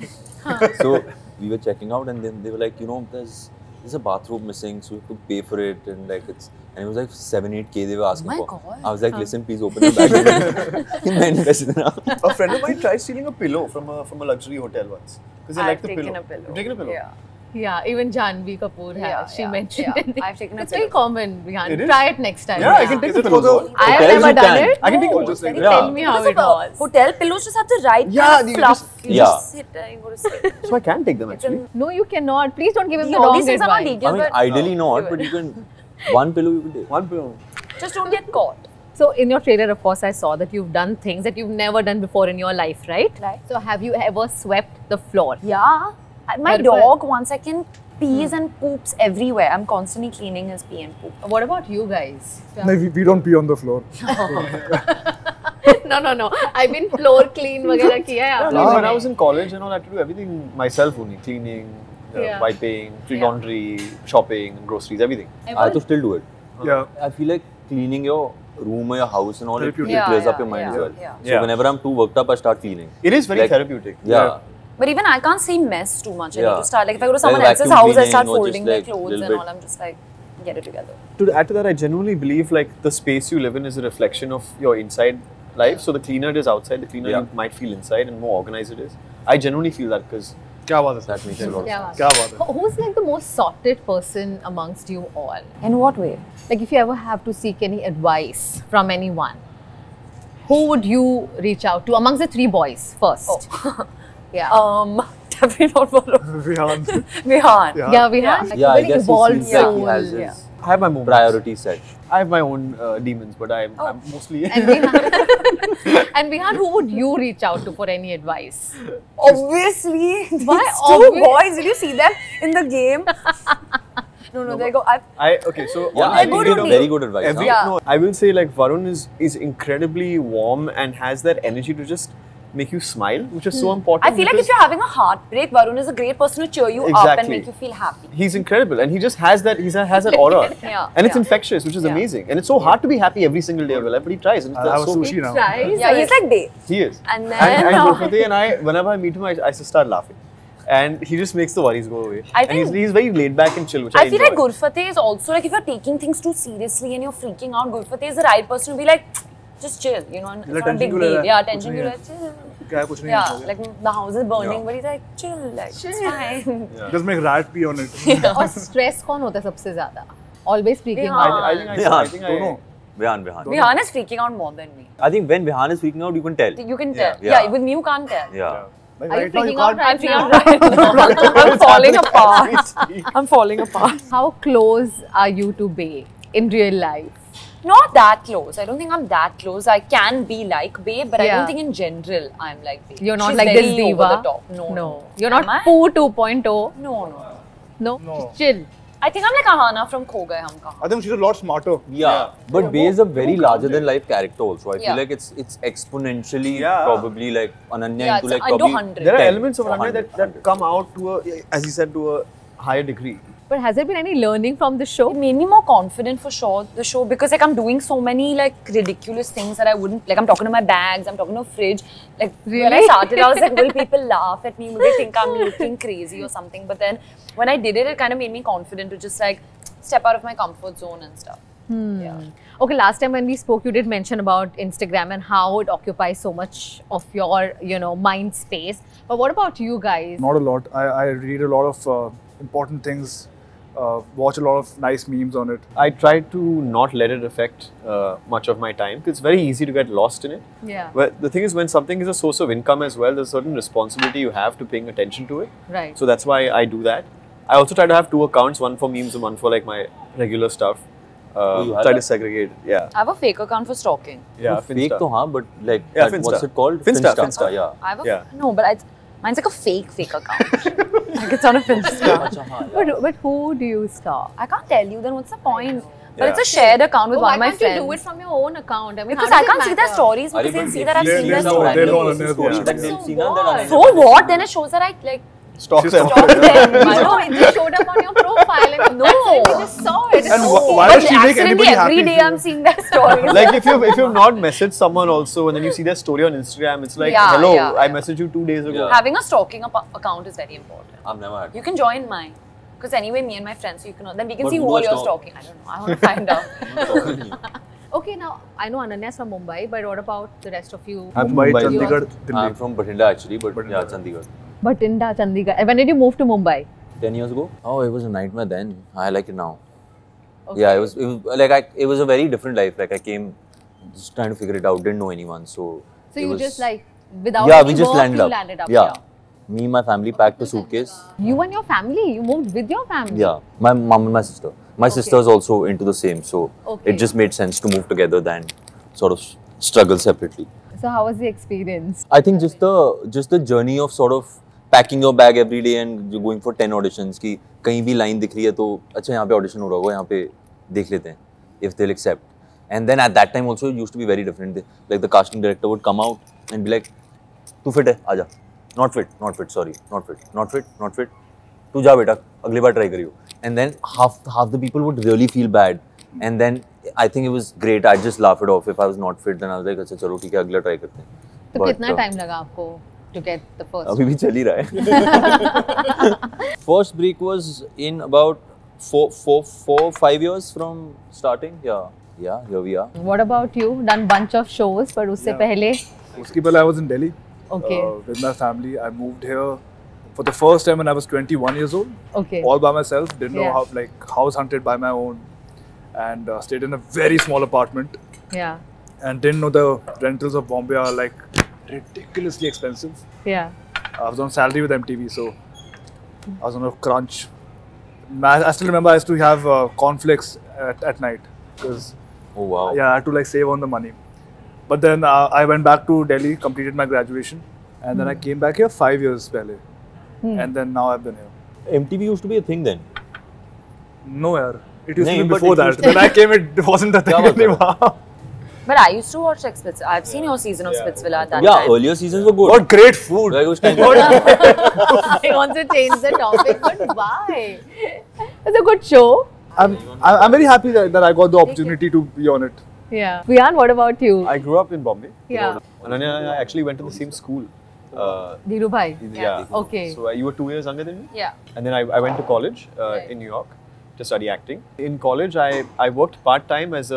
Speaker 5: so we were checking out and then they were like you know there's a bathrobe missing so you have to pay for it and like it's and it was like 7-8K they were asking
Speaker 1: my
Speaker 5: for
Speaker 1: God.
Speaker 5: I was like listen please open the bag मैंने पैसे देना
Speaker 3: A friend of mine tried stealing a pillow from a luxury hotel once because they
Speaker 1: I've
Speaker 3: liked the
Speaker 1: taken
Speaker 3: pillow.
Speaker 1: a pillow.
Speaker 3: You've taken a pillow?
Speaker 1: Yeah.
Speaker 4: Yeah, even Janvi Kapoor has.
Speaker 1: Yeah,
Speaker 4: She
Speaker 1: yeah,
Speaker 4: mentioned
Speaker 1: yeah.
Speaker 4: it.
Speaker 1: I've taken a
Speaker 4: It's very
Speaker 1: pillow.
Speaker 4: common, Vihan.
Speaker 3: It is?
Speaker 4: Try it next time.
Speaker 3: Yeah, I can take the pillows out.
Speaker 4: I have
Speaker 5: Hotels
Speaker 4: never
Speaker 5: you
Speaker 4: done
Speaker 5: can.
Speaker 4: it.
Speaker 3: I can take
Speaker 1: No,
Speaker 3: photos.
Speaker 1: just very
Speaker 5: Yeah.
Speaker 4: Tell me how
Speaker 1: Because
Speaker 4: it
Speaker 1: of,
Speaker 4: was.
Speaker 1: hotel pillows just have the right
Speaker 3: Yeah,
Speaker 1: kind of
Speaker 3: you
Speaker 1: fluff.
Speaker 3: just-
Speaker 1: You
Speaker 5: Yeah.
Speaker 1: just sit there and go to sleep.
Speaker 3: So I can take them
Speaker 1: It's
Speaker 3: actually.
Speaker 1: an,
Speaker 4: No, you cannot. Please don't give him the
Speaker 1: all
Speaker 4: wrong
Speaker 1: these things are not
Speaker 4: advice.
Speaker 1: legal,
Speaker 5: I mean
Speaker 1: but
Speaker 5: ideally not
Speaker 1: do
Speaker 5: but
Speaker 1: it.
Speaker 5: you can one pillow you can take
Speaker 3: One pillow.
Speaker 1: Just don't get caught.
Speaker 4: So in your trailer, of course, I saw that you've done things that you've never done before in your life, right?
Speaker 1: Right.
Speaker 4: So have you ever swept the floor?
Speaker 1: Yeah. My
Speaker 4: But-
Speaker 1: dog, one second, pees and poops everywhere. I'm constantly cleaning his pee and poop.
Speaker 4: What about you guys?
Speaker 2: No, we don't pee on the floor.
Speaker 4: No. I mean floor clean वगैरह किया है आपने?
Speaker 3: When I was in college and all, I had to do everything myself only. Cleaning,
Speaker 4: Yeah.
Speaker 3: wiping, free
Speaker 4: Yeah.
Speaker 3: laundry, shopping, groceries, everything.
Speaker 5: I to still do it
Speaker 2: Yeah.
Speaker 5: I feel like cleaning your room or your house and all it
Speaker 2: Therapeutic.
Speaker 5: it clears up your mind as well.
Speaker 1: Yeah.
Speaker 5: So
Speaker 3: Yeah.
Speaker 5: whenever I'm too worked up, I start cleaning.
Speaker 3: It is very
Speaker 5: Like-
Speaker 3: therapeutic.
Speaker 5: Yeah.
Speaker 1: But even I can't see mess too much. I need
Speaker 5: Yeah.
Speaker 1: to start, like if I go to
Speaker 5: Like
Speaker 1: someone else's
Speaker 5: vacuum
Speaker 1: house, I
Speaker 5: cleaning
Speaker 1: start
Speaker 5: or just,
Speaker 1: folding their
Speaker 5: like,
Speaker 1: clothes
Speaker 5: little
Speaker 1: and
Speaker 5: bit.
Speaker 1: all. I'm just like, get it together.
Speaker 3: To add to that, I genuinely believe like the space you live in is a reflection of your inside life. So the cleaner it is outside, the cleaner
Speaker 5: Yeah.
Speaker 3: you might feel inside, and more organized it is. I genuinely feel that because
Speaker 2: क्या बात है
Speaker 5: That makes a lot of
Speaker 4: क्या
Speaker 5: sense.
Speaker 4: बात
Speaker 2: क्या बात है?
Speaker 4: Who's like the most sorted person amongst you all?
Speaker 1: In what way?
Speaker 4: Like if you ever have to seek any advice from anyone, who would you reach out to amongst the three boys first? Yeah.
Speaker 1: Definitely not Varun.
Speaker 2: Vihan.
Speaker 1: Vihan.
Speaker 2: Yeah.
Speaker 4: We have like
Speaker 5: Yeah,
Speaker 4: a
Speaker 5: I
Speaker 4: very
Speaker 5: guess he
Speaker 4: evolved
Speaker 5: seems like
Speaker 4: soul.
Speaker 5: he has his
Speaker 1: Yeah.
Speaker 3: I have my moments.
Speaker 5: priority set.
Speaker 3: I have my own demons, but I'm mostly.
Speaker 4: And Vihan, and Vihan, who would you reach out to for any advice?
Speaker 1: Obviously.
Speaker 4: Why
Speaker 1: These two
Speaker 4: obvious?
Speaker 1: boys, did you see them in the game? No, they go.
Speaker 3: Okay, so
Speaker 5: Yeah,
Speaker 1: they're
Speaker 5: I think
Speaker 1: good
Speaker 5: it's
Speaker 1: only.
Speaker 5: very good advice.
Speaker 3: every,
Speaker 5: huh?
Speaker 1: Yeah.
Speaker 3: no, I will say like Varun is incredibly warm and has that energy to just make you smile, which is so important.
Speaker 1: I feel like if
Speaker 3: because
Speaker 1: you're having a heartbreak, Varun is a great person to cheer you up and
Speaker 3: Exactly.
Speaker 1: make you feel happy.
Speaker 3: he's incredible and he just has that has that aura,
Speaker 1: Yeah,
Speaker 3: and it's
Speaker 1: yeah.
Speaker 3: infectious, which is
Speaker 1: Yeah.
Speaker 3: amazing. And it's so hard to be happy every single day of your life, but he tries. And
Speaker 2: I'll have a
Speaker 3: so
Speaker 2: sushi now.
Speaker 4: Tries.
Speaker 1: Yeah, he's like Dave.
Speaker 3: He is.
Speaker 1: And then-
Speaker 3: and Gurpati and I, whenever I meet him, I just start laughing, and he just makes the worries go away.
Speaker 1: I
Speaker 3: and
Speaker 1: think-
Speaker 3: he's very laid back and chill, which I
Speaker 1: I feel
Speaker 3: enjoy.
Speaker 1: like Gurfateh is also like if you're taking things too seriously and you're freaking out, Gurfateh is the right person to be like, just chill, you know, and it's
Speaker 2: Like
Speaker 1: not a
Speaker 2: tension
Speaker 1: big
Speaker 2: क्यों ले
Speaker 1: deal.
Speaker 2: रहा है?
Speaker 1: Yeah,
Speaker 2: कुछ
Speaker 1: tension
Speaker 2: नहीं
Speaker 1: क्यों
Speaker 2: है।
Speaker 1: ले रहा है? Chill.
Speaker 2: क्या है, कुछ नहीं
Speaker 1: Yeah,
Speaker 2: है।
Speaker 1: like the house is burning,
Speaker 2: Yeah.
Speaker 1: but he's like, chill, like, it's fine.
Speaker 2: Just make rat pee on it.
Speaker 4: और stress कौन होता है सबसे ज़्यादा? Always speaking
Speaker 1: Vihan.
Speaker 4: out.
Speaker 3: I think I
Speaker 2: Don't know.
Speaker 5: Vihan.
Speaker 1: Vihan is freaking out more than me.
Speaker 5: I think when Vihan is freaking out, you can tell.
Speaker 1: You can tell.
Speaker 5: Yeah.
Speaker 1: Yeah, with me you can't tell.
Speaker 5: Yeah.
Speaker 2: Like
Speaker 4: Are you
Speaker 2: right now
Speaker 4: freaking
Speaker 2: you
Speaker 4: out
Speaker 2: can't.
Speaker 1: I'm freaking
Speaker 4: right
Speaker 1: out right now. I'm falling apart. I'm falling apart.
Speaker 4: How close are you to Bae in real life?
Speaker 1: Not that close. I don't think I'm that close. I can be like Babe, but I
Speaker 4: Yeah.
Speaker 1: don't think in general I'm like Babe.
Speaker 4: You're not
Speaker 1: She's
Speaker 4: like
Speaker 1: very
Speaker 4: this diva.
Speaker 1: over the top. No.
Speaker 4: You're not
Speaker 1: Am I?
Speaker 4: Pooh 2.0.
Speaker 1: No.
Speaker 4: No.
Speaker 2: No.
Speaker 4: Just chill.
Speaker 1: I think I'm like Ahana from Kho Gaye Hum Kahan.
Speaker 2: I think she's a lot smarter.
Speaker 5: Yeah, but Bae is a very larger than life character also. I
Speaker 1: Yeah.
Speaker 5: feel like it's exponentially
Speaker 3: Yeah.
Speaker 5: probably like Ananya
Speaker 1: Yeah,
Speaker 5: into
Speaker 1: it's
Speaker 5: like
Speaker 1: into
Speaker 5: probably
Speaker 1: 100.
Speaker 3: There are
Speaker 5: 10
Speaker 3: elements of
Speaker 5: or
Speaker 3: Ananya
Speaker 5: 100.
Speaker 3: that come out to a, as he said, to a higher degree.
Speaker 4: But has there been any learning from the show?
Speaker 1: It made me more confident for sure, the show, because like I'm doing so many like ridiculous things that I wouldn't, like I'm talking to my bags, I'm talking to a fridge. Like when I
Speaker 4: Really?
Speaker 1: started, I was like, will people laugh at me? Will they think I'm looking crazy or something? But then when I did it, it kind of made me confident to just like step out of my comfort zone and stuff. Yeah.
Speaker 4: Okay, last time when we spoke, you did mention about Instagram and how it occupies so much of your, mind space. But what about you guys?
Speaker 2: Not a lot. I read a lot of important things watch a lot of nice memes on it.
Speaker 3: I try to not let it affect much of my time because it's very easy to get lost in it.
Speaker 4: Yeah.
Speaker 3: But the thing is, when something is a source of income as well, there's a certain responsibility you have to paying attention to it.
Speaker 4: Right.
Speaker 3: So that's why I do that. I also try to have 2 accounts, one for memes and one for like my regular stuff.
Speaker 5: you have
Speaker 3: Try to
Speaker 5: that?
Speaker 3: segregate. Yeah.
Speaker 1: I have a fake account for stalking.
Speaker 3: Yeah.
Speaker 5: Fake
Speaker 3: Finsta.
Speaker 5: to हाँ, but like
Speaker 3: Yeah,
Speaker 5: that,
Speaker 3: Finsta.
Speaker 5: what's it called?
Speaker 3: Finsta, Finsta.
Speaker 5: Yeah.
Speaker 1: I have a
Speaker 3: Yeah.
Speaker 1: no, but mine's like a fake account. Like it's on a Finsta.
Speaker 5: अच्छा हाँ यार.
Speaker 4: But who do you stalk?
Speaker 1: I can't tell you. Then what's the point? But
Speaker 3: Yeah.
Speaker 1: it's a shared account with
Speaker 4: Oh,
Speaker 1: one
Speaker 4: why
Speaker 1: of my
Speaker 4: can't you
Speaker 1: friends.
Speaker 4: do it from your own account? I mean,
Speaker 1: Because
Speaker 4: how
Speaker 1: I
Speaker 4: does
Speaker 1: can't
Speaker 4: it
Speaker 1: see their
Speaker 4: matter?
Speaker 1: stories
Speaker 5: Are
Speaker 1: because
Speaker 5: you
Speaker 1: they'll see
Speaker 5: if
Speaker 1: that I've
Speaker 5: you
Speaker 1: seen
Speaker 5: see
Speaker 1: their
Speaker 2: no,
Speaker 5: some
Speaker 2: they're
Speaker 5: random
Speaker 2: not on
Speaker 5: person's
Speaker 2: their
Speaker 5: story,
Speaker 2: story.
Speaker 5: then they'll
Speaker 4: So
Speaker 5: see na that
Speaker 4: what?
Speaker 5: I
Speaker 1: So
Speaker 5: never
Speaker 1: what?
Speaker 5: stalked
Speaker 1: Then
Speaker 5: them.
Speaker 1: it shows that I like
Speaker 3: Stalk them.
Speaker 1: stalk them.
Speaker 4: I know, it just showed up on your profile and
Speaker 1: No.
Speaker 4: that's it, we just saw it. It's
Speaker 2: And
Speaker 4: okay.
Speaker 2: why
Speaker 1: But
Speaker 2: does she make
Speaker 1: accidentally
Speaker 2: anybody
Speaker 1: every
Speaker 2: happy?
Speaker 1: day I'm seeing their stories.
Speaker 3: Like if you've not messaged someone also and then you see their story on Instagram, it's like,
Speaker 1: Yeah,
Speaker 3: hello,
Speaker 1: yeah.
Speaker 3: I messaged you 2 days ago.
Speaker 5: Yeah.
Speaker 1: Having a stalking account is very important.
Speaker 5: I've never had.
Speaker 1: You can join mine. Because anyway, me and my friends, so you can then we can
Speaker 5: But
Speaker 1: see
Speaker 5: who
Speaker 1: who all
Speaker 5: was
Speaker 1: you're
Speaker 5: stalk-
Speaker 1: stalking. I don't know. I want to find out.
Speaker 5: I'm not stalking you.
Speaker 4: Okay, now I know Ananya's from Mumbai, but what about the rest of you?
Speaker 2: Mumbai,
Speaker 3: Mumbai.
Speaker 2: Chandigarh,
Speaker 5: I'm
Speaker 2: Delhi.
Speaker 5: from Bathinda actually, but
Speaker 2: Bathinda.
Speaker 5: yeah, Chandigarh.
Speaker 4: Bhatinda, Chandigarh. When did you move to Mumbai?
Speaker 5: 10 years ago. Oh, it was a nightmare then. I like it now.
Speaker 4: Okay.
Speaker 5: Yeah, it was like it was a very different life. Like I came just trying to figure it out, didn't know anyone, so.
Speaker 4: So
Speaker 5: it
Speaker 4: you
Speaker 5: was-
Speaker 4: just like without
Speaker 5: yeah,
Speaker 4: any
Speaker 5: we just
Speaker 4: work,
Speaker 5: landed
Speaker 4: you
Speaker 5: up.
Speaker 4: landed up
Speaker 5: Yeah,
Speaker 4: here.
Speaker 5: me and my family packed a suitcase.
Speaker 4: You and your family, you moved with your family.
Speaker 5: Yeah, my mom and my sister. My sister is also into the same, so
Speaker 4: Okay.
Speaker 5: it just made sense to move together than sort of struggle separately.
Speaker 4: So how was the experience?
Speaker 5: I think just the journey of sort of packing your bag every day and going for 10 auditions कि कहीं भी line दिख रही है तो अच्छा यहाँ पे audition हो रहा होगा यहाँ पे देख लेते हैं if they'll accept. And then at that time also it used to be very different. Like the casting director would come out and be like, तू fit है, आजा. Not fit, sorry, not fit. तू जा बेटा, अगली बार try करियो. And then half the people would really feel bad. And then I think it was great. I just laugh it off. If I was not fit, then I was like, अच्छा चलो ठीक है, अगला try करते हैं.
Speaker 4: तो
Speaker 5: But,
Speaker 4: कितना time लगा आपको to get the first?
Speaker 5: अभी भी चल ही रहा है. First break was in about 4-5 years from starting. Yeah, here we are.
Speaker 4: What about you? Done bunch of shows, but उससे
Speaker 2: Yeah.
Speaker 4: पहले?
Speaker 2: Uski pehle I was in Delhi
Speaker 4: Okay.
Speaker 2: with my family. I moved here for the first time when I was 21 years old,
Speaker 4: Okay.
Speaker 2: all by myself. Didn't know
Speaker 4: Yeah.
Speaker 2: how, like, house hunted by my own, and stayed in a very small apartment.
Speaker 4: Yeah.
Speaker 2: And didn't know the rentals of Bombay are like ridiculously expensive.
Speaker 4: Yeah.
Speaker 2: I was on salary with MTV, so I was on a crunch. I still remember I used to have cornflakes at night because
Speaker 5: Oh wow.
Speaker 2: yeah, I had to like save on the money. But then I went back to Delhi, completed my graduation, and then I came back here 5 years pehle. And then now I've been here.
Speaker 5: MTV used to be a thing then.
Speaker 2: No, yaar. It used
Speaker 5: Nahin,
Speaker 2: to be
Speaker 5: but
Speaker 2: before
Speaker 5: it
Speaker 2: that.
Speaker 5: used to-
Speaker 2: When I came, it wasn't a thing
Speaker 5: Kya baat kar
Speaker 2: anymore.
Speaker 1: But I used to watch like Spitz. I've seen your season of Spitzvilla at that
Speaker 5: Yeah,
Speaker 1: time.
Speaker 5: earlier seasons were good.
Speaker 2: What great food!
Speaker 5: Like it was kind
Speaker 4: I want to change the topic, but why? It's a good show.
Speaker 2: I'm very happy that I got the opportunity to be on it.
Speaker 4: Yeah. Vian, what about you?
Speaker 3: I grew up in Bombay.
Speaker 4: Yeah.
Speaker 3: Ananya and I actually went to the same school.
Speaker 4: Dhiru bhai.
Speaker 3: Yeah.
Speaker 4: Okay.
Speaker 3: So you were 2 years younger than me?
Speaker 1: Yeah.
Speaker 3: And then I went to college in New York to study acting. In college, I worked part-time as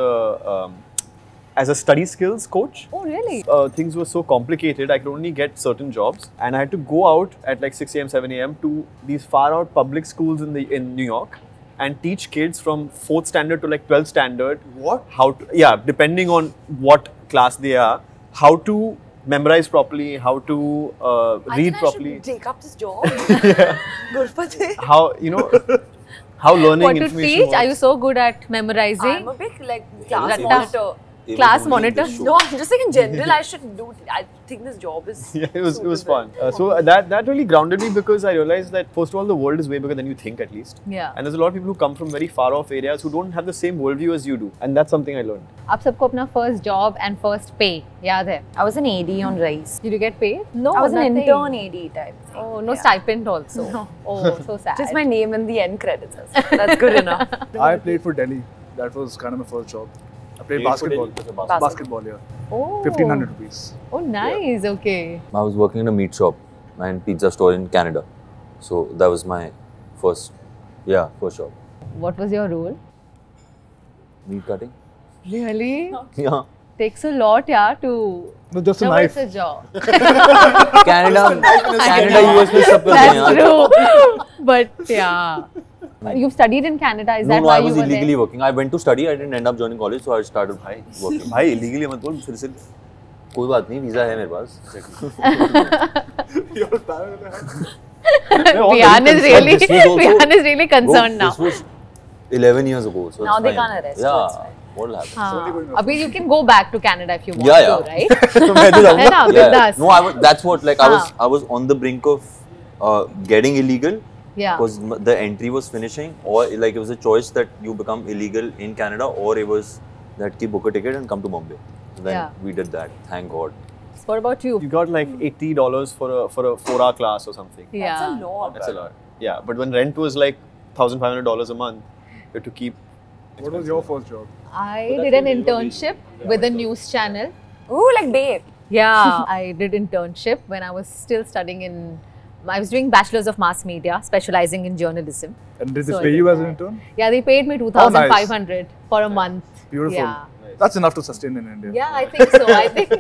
Speaker 3: a study skills coach.
Speaker 4: Oh, really?
Speaker 3: Things were so complicated, I could only get certain jobs. And I had to go out at like 6 a.m., 7 a.m. to these far-out public schools in New York and teach kids from 4th standard to like 12th standard. What? How to, yeah, depending on what class they are, how to memorize properly, how to read properly.
Speaker 1: I should take up this job. Good for this.
Speaker 3: How, you know, how learning
Speaker 4: What to
Speaker 3: information
Speaker 4: teach? Are you
Speaker 3: works.
Speaker 4: so good at memorizing?
Speaker 1: I'm a big like class
Speaker 5: Ratta.
Speaker 1: monitor.
Speaker 5: It was
Speaker 4: Class
Speaker 5: only in
Speaker 4: monitor?
Speaker 5: this show.
Speaker 1: No, I'm just like in general I should do. I think this job is.
Speaker 3: Yeah, it was
Speaker 1: suitable.
Speaker 3: fun. So that really grounded me because I realized that first of all the world is way bigger than you think at least.
Speaker 4: Yeah.
Speaker 3: And there's a lot of people who come from very far off areas who don't have the same worldview as you do, and that's something I learned.
Speaker 4: आप सबको अपना first job and first pay याद है?
Speaker 1: I was an AD on Rice.
Speaker 4: Did you get paid? No,
Speaker 1: I was an
Speaker 4: nothing.
Speaker 1: intern AD type.
Speaker 4: Oh, no
Speaker 1: Yeah.
Speaker 4: stipend also.
Speaker 1: No.
Speaker 4: Oh, so sad.
Speaker 1: Just my name in the end credits. That's good enough.
Speaker 2: I played for Delhi. That was kind of my first job. I played basketball. Basketball, yeah.
Speaker 4: Oh.
Speaker 2: 1,500 rupees.
Speaker 4: Oh, nice. Okay.
Speaker 5: I was working in a meat shop and pizza store in Canada. So that was my first job.
Speaker 4: What was your role?
Speaker 5: Meat cutting.
Speaker 4: Really?
Speaker 5: Yeah.
Speaker 4: Takes a lot, yeah, to.
Speaker 2: No, just a
Speaker 4: No,
Speaker 2: knife.
Speaker 4: it's a job.
Speaker 5: Canada, US में सब करते हैं
Speaker 4: That's
Speaker 5: यार.
Speaker 4: true. But yeah. You've studied in Canada, is
Speaker 5: No,
Speaker 4: that
Speaker 5: no,
Speaker 4: why
Speaker 5: I
Speaker 4: you
Speaker 5: was
Speaker 4: were
Speaker 5: illegally
Speaker 4: there?
Speaker 5: working. I went to study. I didn't end up joining college, so I started working.
Speaker 3: भाई illegally मत बोल फिर से
Speaker 5: कोई बात नहीं, visa है मेरे पास.
Speaker 2: Your parents
Speaker 4: Vihan is really,
Speaker 5: This was also-
Speaker 4: Vihan is really concerned
Speaker 5: Bro,
Speaker 4: now.
Speaker 5: This was 11 years ago. So
Speaker 1: Now
Speaker 5: it's
Speaker 1: they
Speaker 5: fine.
Speaker 1: can't arrest you, it's
Speaker 5: Yeah,
Speaker 1: fine.
Speaker 5: what will happen?
Speaker 4: हाँ. Abhi, you can go back to Canada if you want
Speaker 5: Yeah,
Speaker 4: to,
Speaker 5: yeah.
Speaker 4: right?
Speaker 3: तो मैं तो जाऊँगा.
Speaker 4: है ना, बिंदास.
Speaker 5: No, that's what like I was on the brink of getting illegal.
Speaker 4: Yeah.
Speaker 5: Because the entry was finishing, or like it was a choice that you become illegal in Canada, or it was that ki book a ticket and come to Bombay. So then
Speaker 4: Yeah.
Speaker 5: we did that. Thank God.
Speaker 4: What about you?
Speaker 3: You got like $80 for a 4-hour class or something.
Speaker 4: Yeah.
Speaker 1: That's a lot.
Speaker 3: That's a lot. Yeah, but when rent was like $1,500 a month, you had to keep.
Speaker 2: What was your first job?
Speaker 4: I did an internship with a news channel.
Speaker 1: Ooh, like babe.
Speaker 4: Yeah, I did internship when I was still studying in. I was doing Bachelor's of Mass Media, specializing in journalism.
Speaker 2: And did they
Speaker 4: So I
Speaker 2: pay
Speaker 4: did
Speaker 2: you as an
Speaker 4: that.
Speaker 2: intern?
Speaker 4: Yeah, they paid me 2,500 for a month.
Speaker 2: Beautiful.
Speaker 4: Yeah.
Speaker 2: That's enough to sustain in India.
Speaker 4: Yeah, I think so. I think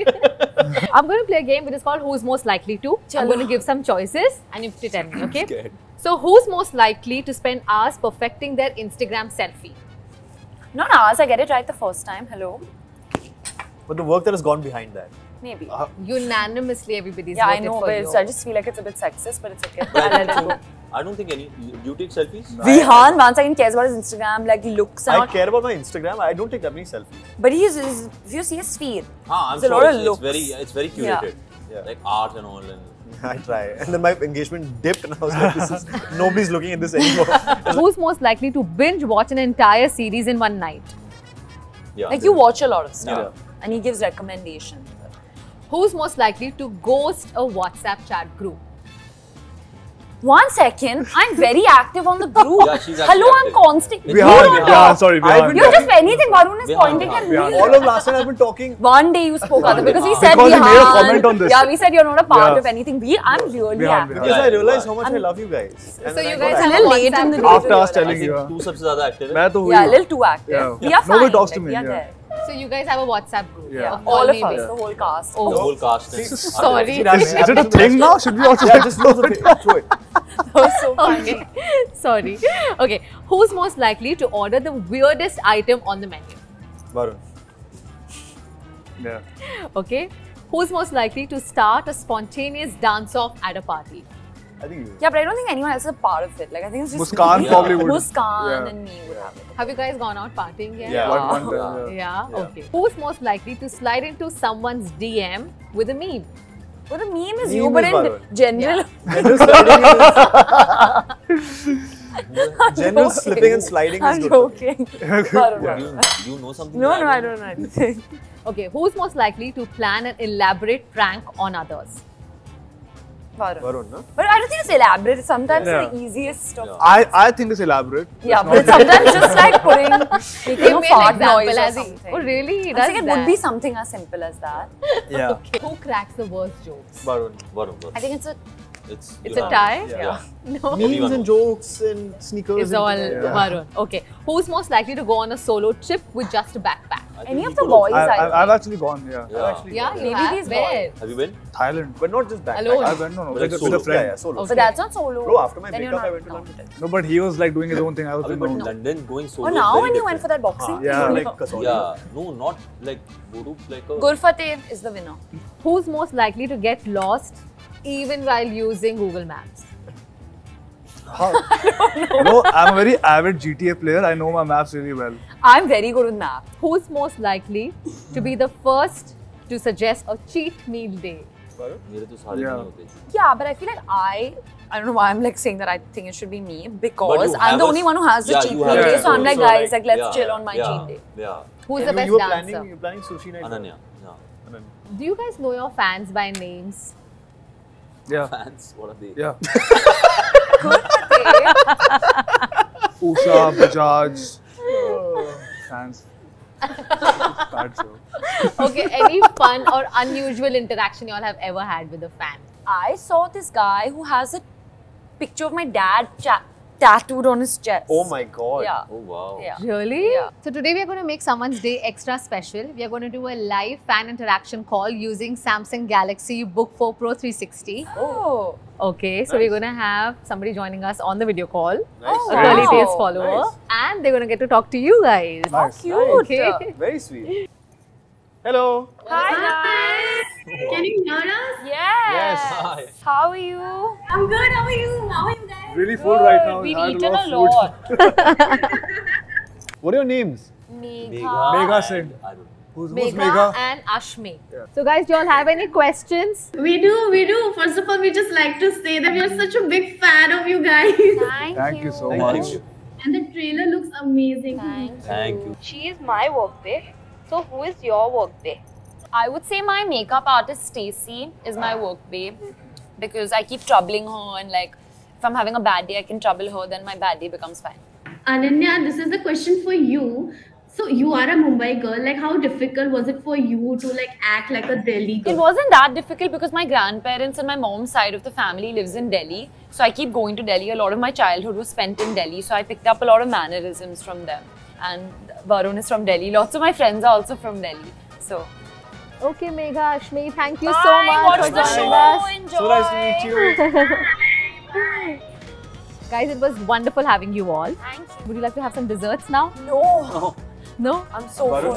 Speaker 4: I'm going to play a game which is called Who's Most Likely To. I'm going to give some choices and you have to tell me, okay?
Speaker 5: Scared.
Speaker 4: So, who's most likely to spend hours perfecting their Instagram selfie?
Speaker 1: Not ours, I get it right the first time. Hello.
Speaker 3: But the work that has gone behind that.
Speaker 1: Maybe.
Speaker 4: Unanimously, everybody's
Speaker 1: Yeah, I
Speaker 4: voted
Speaker 1: know,
Speaker 4: for
Speaker 1: but
Speaker 4: you.
Speaker 1: it's, I just feel like it's a bit sexist, but it's okay.
Speaker 5: But
Speaker 1: I'll let it go.
Speaker 5: I don't think any. Do you take selfies?
Speaker 1: Vihan once again cares about his Instagram, like looks and
Speaker 3: I
Speaker 1: all.
Speaker 3: care about my Instagram. I don't take that many selfies.
Speaker 1: But if you see his feed,
Speaker 5: I'm
Speaker 1: there's a
Speaker 5: sure
Speaker 1: lot of
Speaker 5: it's
Speaker 1: looks.
Speaker 5: it's very
Speaker 1: Yeah.
Speaker 5: curated.
Speaker 3: Yeah.
Speaker 5: Like art and all. And
Speaker 3: I try. And then my engagement dipped and I was like, this is, nobody's looking at this anymore.
Speaker 4: Who's most likely to binge watch an entire series in one night?
Speaker 5: yeah.
Speaker 1: like you watch a lot of stuff,
Speaker 5: Yeah.
Speaker 1: and he gives recommendations.
Speaker 4: Who's most likely to ghost a WhatsApp chat group?
Speaker 1: 1 second, I'm very active on the group.
Speaker 5: Yeah, she's actually
Speaker 1: Hello, I'm
Speaker 5: active.
Speaker 1: constant.
Speaker 5: It's
Speaker 1: You
Speaker 2: Vihan,
Speaker 1: don't
Speaker 2: Vihan,
Speaker 1: talk.
Speaker 2: sorry,
Speaker 3: I've
Speaker 2: Vihan.
Speaker 3: been
Speaker 1: You're just anything. Varun is
Speaker 5: Vihan,
Speaker 1: pointing
Speaker 5: Vihan.
Speaker 1: at me.
Speaker 3: All of last night I've been talking.
Speaker 1: One day you spoke other because we said
Speaker 2: Because he made a
Speaker 1: Vihan.
Speaker 2: comment on this.
Speaker 1: Yeah, we said you're not a part
Speaker 2: Yeah.
Speaker 1: of anything. I'm really
Speaker 2: Vihan,
Speaker 1: active.
Speaker 2: Vihan.
Speaker 3: Because
Speaker 5: Yeah,
Speaker 3: I realized
Speaker 5: yeah.
Speaker 3: how much I love you guys. And
Speaker 4: So
Speaker 3: then I
Speaker 4: you
Speaker 3: got
Speaker 4: guys
Speaker 1: It's a
Speaker 4: have
Speaker 3: active.
Speaker 1: little
Speaker 4: a
Speaker 1: late in the
Speaker 4: WhatsApp
Speaker 1: day.
Speaker 2: After
Speaker 1: to
Speaker 2: us
Speaker 1: realize.
Speaker 2: telling you.
Speaker 5: तू सबसे ज़्यादा active है.
Speaker 2: मैं तो
Speaker 1: Yeah, a
Speaker 2: हुई
Speaker 1: little too active.
Speaker 5: Yeah.
Speaker 1: We are
Speaker 2: Nobody
Speaker 1: fine.
Speaker 2: talks to
Speaker 1: like,
Speaker 2: me,
Speaker 1: We are
Speaker 2: yeah.
Speaker 1: there.
Speaker 4: So you guys have a WhatsApp group.
Speaker 2: Yeah.
Speaker 1: All of
Speaker 4: maybe.
Speaker 1: us, the whole cast.
Speaker 4: Oh.
Speaker 5: The whole cast.
Speaker 4: Sorry.
Speaker 2: Is it a thing now? Should we also
Speaker 3: Yeah, just lose it. Throw it.
Speaker 1: That was so funny.
Speaker 4: Okay. Sorry. Okay. Who's most likely to order the weirdest item on the menu?
Speaker 3: Varun.
Speaker 2: Yeah.
Speaker 4: Okay. Who's most likely to start a spontaneous dance-off at a party?
Speaker 3: I think you.
Speaker 1: Yeah, but I don't think anyone else is a part of it. Like, I think it's just
Speaker 2: Muskan
Speaker 1: me.
Speaker 2: probably would.
Speaker 1: Muskan
Speaker 2: Yeah.
Speaker 1: and me would have it.
Speaker 4: Have you guys gone out partying yet?
Speaker 3: Yeah.
Speaker 2: One time, yeah.
Speaker 4: Yeah? Okay. Who's most likely to slide into someone's DM with a meme?
Speaker 1: But the meme is
Speaker 3: Meme
Speaker 1: you, but
Speaker 3: is
Speaker 1: in
Speaker 3: Varun.
Speaker 1: general,
Speaker 3: General sliding is. General slipping and sliding is
Speaker 1: I'm
Speaker 3: good.
Speaker 1: joking. Varun,
Speaker 5: Do
Speaker 1: Varun.
Speaker 5: you know something?
Speaker 1: No,
Speaker 5: that
Speaker 1: no, I don't know anything.
Speaker 4: Okay. Who's most likely to plan an elaborate prank on others?
Speaker 1: Varun.
Speaker 3: Varun, no?
Speaker 1: But I don't think it's elaborate. Sometimes
Speaker 2: Yeah.
Speaker 1: it's the easiest of.
Speaker 2: I think it's elaborate.
Speaker 1: Yeah,
Speaker 2: It's
Speaker 1: but
Speaker 2: not-
Speaker 1: sometimes just like putting, making
Speaker 4: Give
Speaker 1: a
Speaker 4: me
Speaker 1: fart
Speaker 4: an example
Speaker 1: noise or
Speaker 4: as he.
Speaker 1: something.
Speaker 4: Oh, really? He
Speaker 1: I'm
Speaker 4: does
Speaker 1: saying it
Speaker 4: that.
Speaker 1: would be something as simple as that.
Speaker 2: Yeah.
Speaker 4: Okay. Who cracks the worst jokes?
Speaker 3: Varun.
Speaker 5: Varun.
Speaker 1: I think it's a.
Speaker 5: It's
Speaker 4: It's a tie?
Speaker 3: Yeah.
Speaker 4: No.
Speaker 3: Memes
Speaker 5: Everyone
Speaker 3: and jokes and sneakers.
Speaker 4: It's
Speaker 3: and
Speaker 4: all
Speaker 3: yeah.
Speaker 4: Varun. Okay. Who's most likely to go on a solo trip with just a backpack?
Speaker 1: Any of the boys,
Speaker 2: I've actually gone, yeah.
Speaker 5: Yeah.
Speaker 4: Yeah, you
Speaker 1: Maybe
Speaker 4: have.
Speaker 1: these
Speaker 4: Where?
Speaker 5: Have you been?
Speaker 2: Thailand.
Speaker 3: But not just backpack.
Speaker 4: Alone?
Speaker 2: I went, no,
Speaker 5: Like
Speaker 2: with a
Speaker 5: solo.
Speaker 2: friend.
Speaker 3: Yeah, solo.
Speaker 4: Okay.
Speaker 1: but that's not solo.
Speaker 3: Bro, after my
Speaker 1: Then you're
Speaker 3: breakup, I
Speaker 1: not
Speaker 3: went to London.
Speaker 1: counted.
Speaker 2: No, but he was like doing his own thing. I was
Speaker 5: Abhi,
Speaker 2: doing
Speaker 5: but
Speaker 2: no.
Speaker 5: London going solo.
Speaker 1: Oh,
Speaker 5: is
Speaker 1: now
Speaker 5: very
Speaker 1: when you went
Speaker 5: different.
Speaker 1: for that boxing?
Speaker 2: Yeah.
Speaker 3: Like Kasoli.
Speaker 5: Yeah. No, not like go to like a.
Speaker 1: Gurfateh is the winner.
Speaker 4: Who's most likely to get lost even while using Google Maps?
Speaker 2: No, I'm a very avid GTA player. I know my maps really well.
Speaker 1: I'm very good with math.
Speaker 4: Who's most likely to be the first to suggest a cheat meal day?
Speaker 5: मेरे तो सारे
Speaker 2: Yeah.
Speaker 5: नहीं होते.
Speaker 1: Yeah, but I feel like I don't know why I'm like saying that I think it should be me
Speaker 5: But
Speaker 1: because
Speaker 5: you
Speaker 1: I'm
Speaker 5: have
Speaker 1: the
Speaker 5: a-
Speaker 1: only one who has the
Speaker 5: yeah,
Speaker 1: cheat
Speaker 5: you
Speaker 1: meal
Speaker 5: have
Speaker 2: a
Speaker 1: day.
Speaker 2: cheat
Speaker 1: So I'm
Speaker 2: meal.
Speaker 1: like,
Speaker 5: So,
Speaker 1: guys,
Speaker 5: like,
Speaker 1: like let's
Speaker 5: yeah,
Speaker 1: chill on my
Speaker 5: yeah,
Speaker 1: cheat day.
Speaker 5: Yeah.
Speaker 4: Who's
Speaker 3: You
Speaker 4: the best
Speaker 3: were
Speaker 4: dancer?
Speaker 3: planning, you're planning sushi night.
Speaker 5: Ananya. Yeah.
Speaker 3: Ananya.
Speaker 4: Do you guys know your fans by names?
Speaker 2: Yeah.
Speaker 5: Fans. What are they?
Speaker 2: Yeah.
Speaker 1: Okay.
Speaker 2: Usha, Bajaj. Fans. Bad show.
Speaker 4: Okay, any fun or unusual interaction you all have ever had with a fan?
Speaker 1: I saw this guy who has a picture of my dad tattooed on his chest.
Speaker 3: Oh my god.
Speaker 1: Yeah.
Speaker 5: Oh wow.
Speaker 1: Yeah.
Speaker 4: Really?
Speaker 1: Yeah.
Speaker 4: So today we are going to make someone's day extra special. We are going to do a live fan interaction call using Samsung Galaxy Book 4 Pro 360.
Speaker 1: Oh.
Speaker 4: Okay, so we're gonna have somebody joining us on the video call.
Speaker 3: Nice.
Speaker 4: A Curly
Speaker 1: Wow.
Speaker 4: Tails follower,
Speaker 3: Nice.
Speaker 4: and they're gonna get to talk to you guys.
Speaker 2: Nice.
Speaker 4: Okay.
Speaker 3: Very sweet. Hello.
Speaker 1: Hi guys.
Speaker 6: Can you hear us?
Speaker 1: Yes.
Speaker 3: Hi.
Speaker 1: How are you?
Speaker 6: I'm good. How are you? How are you guys?
Speaker 2: Really full right now.
Speaker 1: We've
Speaker 2: Had
Speaker 1: eaten a
Speaker 2: of
Speaker 1: lot.
Speaker 3: What are your names?
Speaker 1: Megha.
Speaker 2: Megha Singh. Who's
Speaker 4: Megha
Speaker 2: Megha?
Speaker 4: and Ashmi. So guys, do you all have any questions?
Speaker 6: We do. First of all, we just like to say that we are such a big fan of you guys.
Speaker 2: Thank you so
Speaker 3: Thank
Speaker 2: much.
Speaker 3: you.
Speaker 6: And the trailer looks amazing.
Speaker 5: Thank you.
Speaker 7: She is my work bae. So who is your work bae?
Speaker 1: I would say my makeup artist Stacey is my work babe because I keep troubling her and like if I'm having a bad day I can trouble her, then my bad day becomes fine.
Speaker 6: Ananya, this is the question for you. So you are a Mumbai girl. Like, how difficult was it for you to like act like a Delhi girl?
Speaker 1: It wasn't that difficult because my grandparents and my mom's side of the family lives in Delhi. So I keep going to Delhi. A lot of my childhood was spent in Delhi. So I picked up a lot of mannerisms from them. And Varun is from Delhi. Lots of my friends are also from Delhi. So
Speaker 4: Okay, Megha, Ashmi, thank you so
Speaker 1: bye,
Speaker 4: much
Speaker 1: watch
Speaker 4: for
Speaker 1: the
Speaker 4: joining
Speaker 1: show.
Speaker 4: us.
Speaker 1: Enjoy.
Speaker 3: So nice to meet you.
Speaker 4: Guys, it was wonderful having you all.
Speaker 1: Thank you.
Speaker 4: Would you like to have some desserts now?
Speaker 1: No,
Speaker 4: No?
Speaker 1: I'm so full.